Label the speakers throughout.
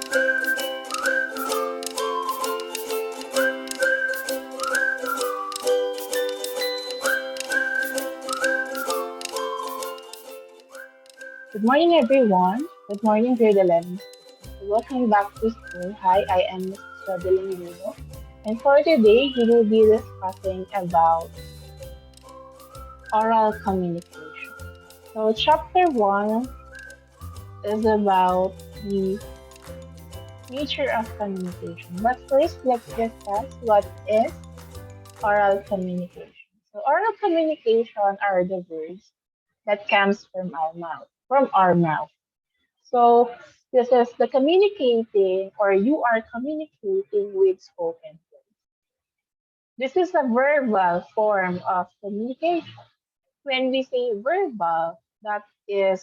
Speaker 1: Good morning, everyone. Good morning, Jodelyn. Welcome back to school. Hi, I am Miss Jodelyn Dino. And for today, we will be discussing about oral communication. So, chapter one is about the nature of communication. But first, let's discuss what is oral communication. So, oral communication are the words that comes from our mouth. So this is the communicating or you are communicating with spoken words. This is a verbal form of communication. When we say verbal, that is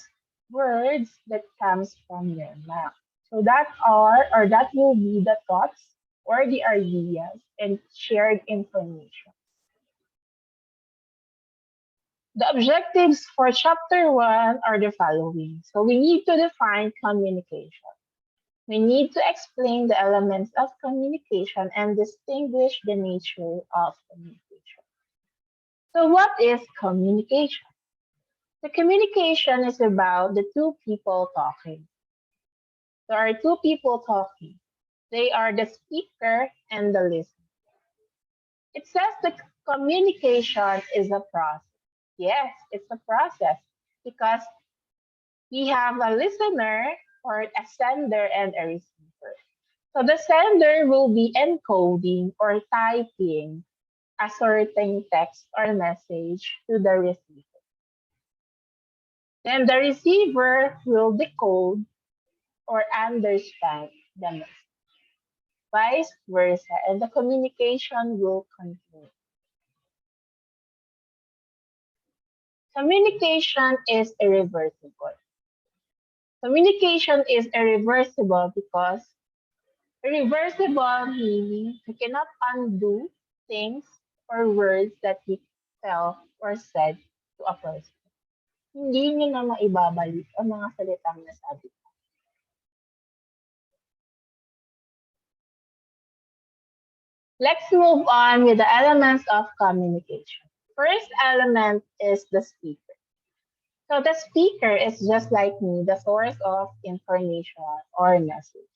Speaker 1: words that comes from your mouth. So that will be the thoughts or the ideas and shared information. The objectives for chapter one are the following. So we need to define communication. We need to explain the elements of communication and distinguish the nature of communication. So, what is communication? The communication is about the two people talking. There are two people talking. They are the speaker and the listener. It says the communication is a process. Yes, it's a process because we have a listener or a sender and a receiver. So the sender will be encoding or typing a certain text or message to the receiver. Then the receiver will decode or understand the message. Vice versa, and the communication will continue. Communication is irreversible. Communication is irreversible because irreversible meaning we cannot undo things or words that we tell or said to a person. Hindi niyo na maibabalik ang mga salitang nasabi. Let's move on with the elements of communication. First element is the speaker. So the speaker is just like me, the source of information or message,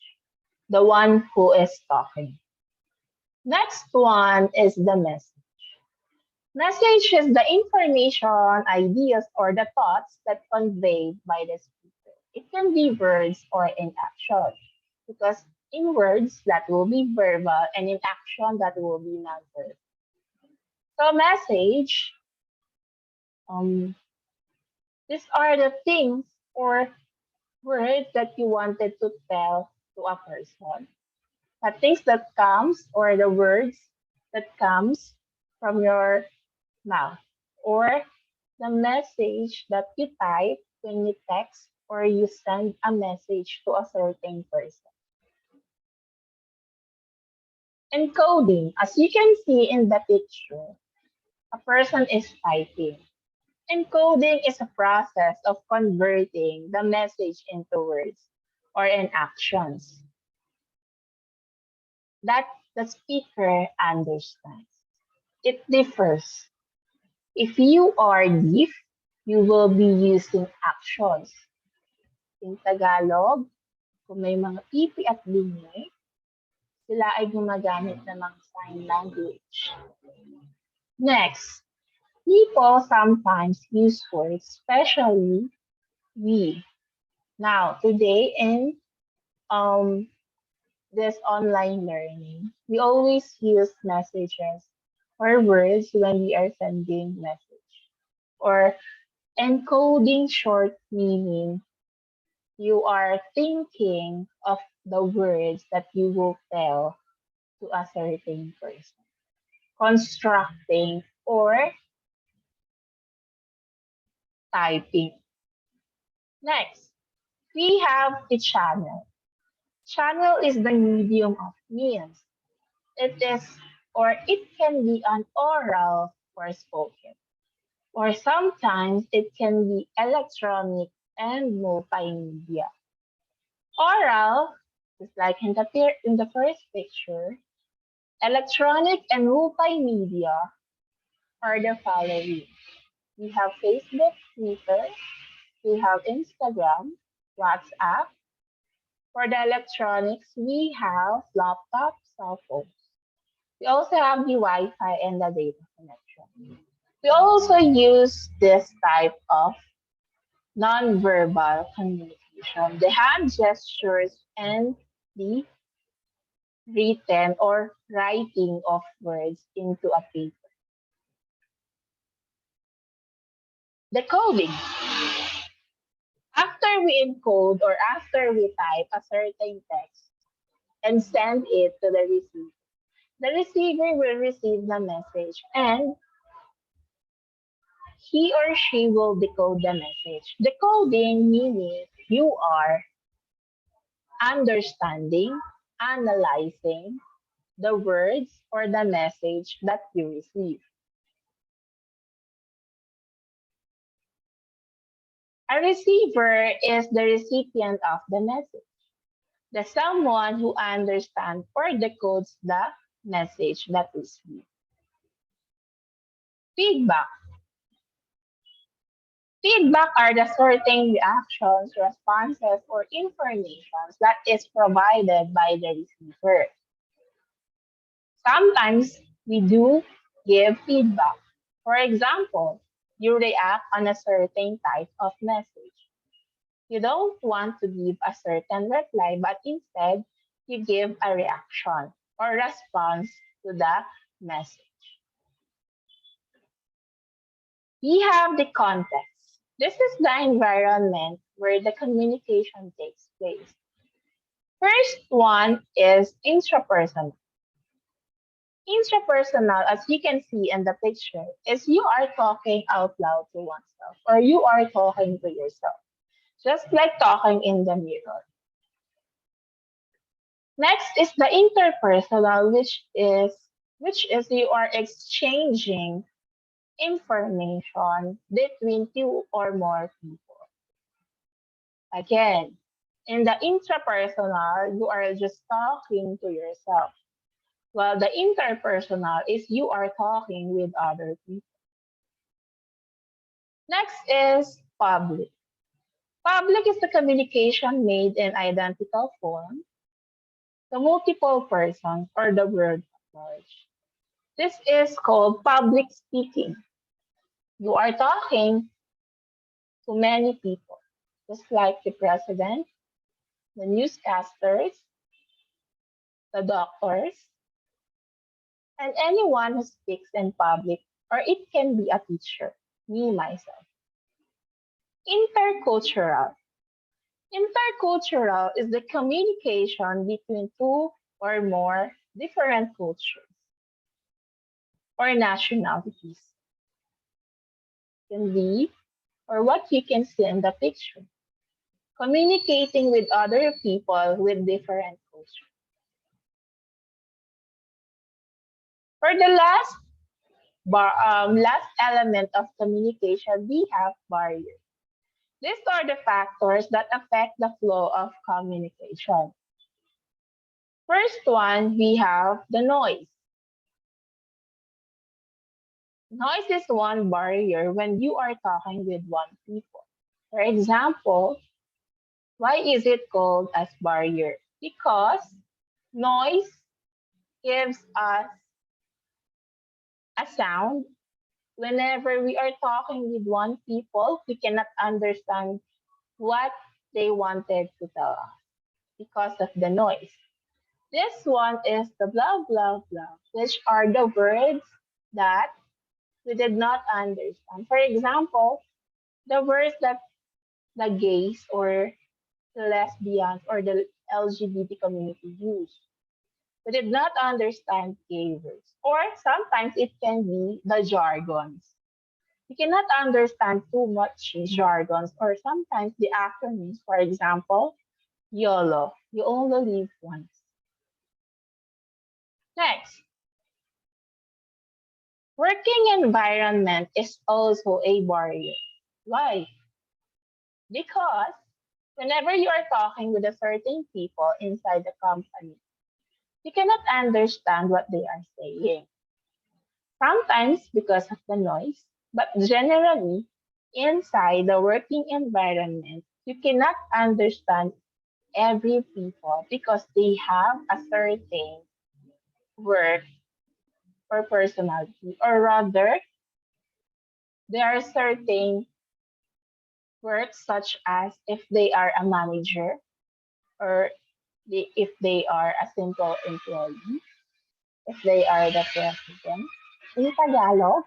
Speaker 1: the one who is talking. Next one is the message. Message is the information, ideas, or the thoughts that conveyed by the speaker. It can be words or in action, because in words that will be verbal, and in action that will be non-verbal. So message, um, these are the things or words that you wanted to tell to a person. The things that comes or the words that comes from your mouth or the message that you type when you text or you send a message to a certain person. Encoding, as you can see in the picture, a person is typing. Encoding is a process of converting the message into words or in actions that the speaker understands. It differs. If you are deaf, you will be using actions. In Tagalog, kung may mga pipi at bingi, sila ay gumagamit ng mga sign language. Next, people sometimes use words, especially we. Now, today in this online learning, we always use messages or words when we are sending message or encoding short meaning. You are thinking of the words that you will tell to a certain person, constructing or typing. Next, we have the channel. Channel is the medium of means. It is or it can be an oral or spoken, or sometimes it can be electronic and multimedia. Oral Just like in the first picture, electronic and multimedia are the following. We have Facebook, Twitter, we have Instagram, WhatsApp. For the electronics, we have laptops, cell phones. We also have the Wi-Fi and the data connection. We also use this type of non-verbal communication, the hand gestures and the written or writing of words into a paper. Decoding. After we encode or after we type a certain text and send it to the receiver will receive the message and he or she will decode the message. Decoding meaning you are understanding, analyzing the words or the message that you receive. A receiver is the recipient of the message, the someone who understands or decodes the message that is received. Feedback. Feedback are the certain reactions, responses, or information that is provided by the receiver. Sometimes we do give feedback. For example, you react on a certain type of message. You don't want to give a certain reply, but instead you give a reaction or response to the message. We have the context. This is the environment where the communication takes place. First one is intrapersonal. Intrapersonal, as you can see in the picture, is you are talking out loud to oneself or you are talking to yourself, just like talking in the mirror. Next is the interpersonal, which is you are exchanging information between two or more people. Again, in the intrapersonal, you are just talking to yourself, while the interpersonal is you are talking with other people. Next is public. Public is the communication made in identical form, the multiple persons, or the word at large. This is called public speaking. You are talking to many people, just like the president, the newscasters, the doctors, and anyone who speaks in public, or it can be a teacher, me, myself. Intercultural. Intercultural is the communication between two or more different cultures or nationalities. Can be, or what you can see in the picture, communicating with other people with different cultures. For the last element of communication, we have barriers. These are the factors that affect the flow of communication. First one, we have the noise. Noise is one barrier when you are talking with one people. For example, why is it called as barrier? Because noise gives us a sound. Whenever we are talking with one people, we cannot understand what they wanted to tell us because of the noise. This one is the blah blah blah, which are the words that we did not understand. For example, the words that the gays or the lesbians or the LGBT community use. We did not understand gay words. Or sometimes it can be the jargons. We cannot understand too much jargons or sometimes the acronyms. For example, YOLO, you only live once. Next, working environment is also a barrier. Why? Because Whenever you are talking with a certain people inside the company, you cannot understand what they are saying. Sometimes because of the noise, but generally, inside the working environment, you cannot understand every people because they have a certain work or personality, or rather, there are certain works such as if they are a manager or if they are a simple employee, if they are the president. In Tagalog,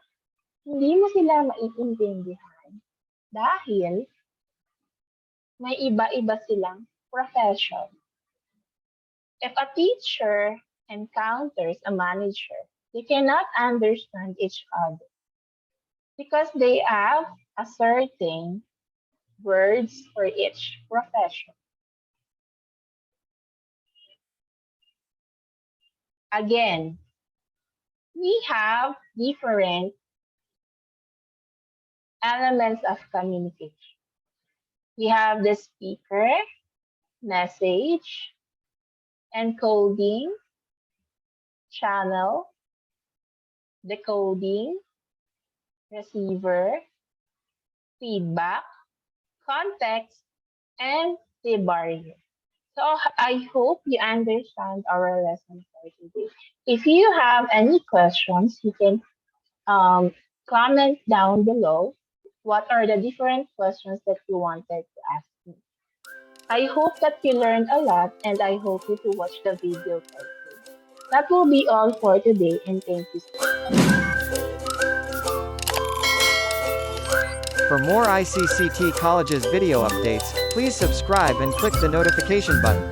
Speaker 1: hindi mo sila maiintindihan dahil may iba-iba silang profession. If a teacher encounters a manager, they cannot understand each other because they have a certain words for each profession. Again, we have different elements of communication. We have the speaker, message, encoding, channel, decoding, receiver, feedback, context, and the barrier. So I hope you understand our lesson for today. If you have any questions, you can comment down below what are the different questions that you wanted to ask me. I hope that you learned a lot and I hope you to watch the video carefully. That will be all for today and thank you so much.
Speaker 2: For more ICCT College's video updates, please subscribe and click the notification button.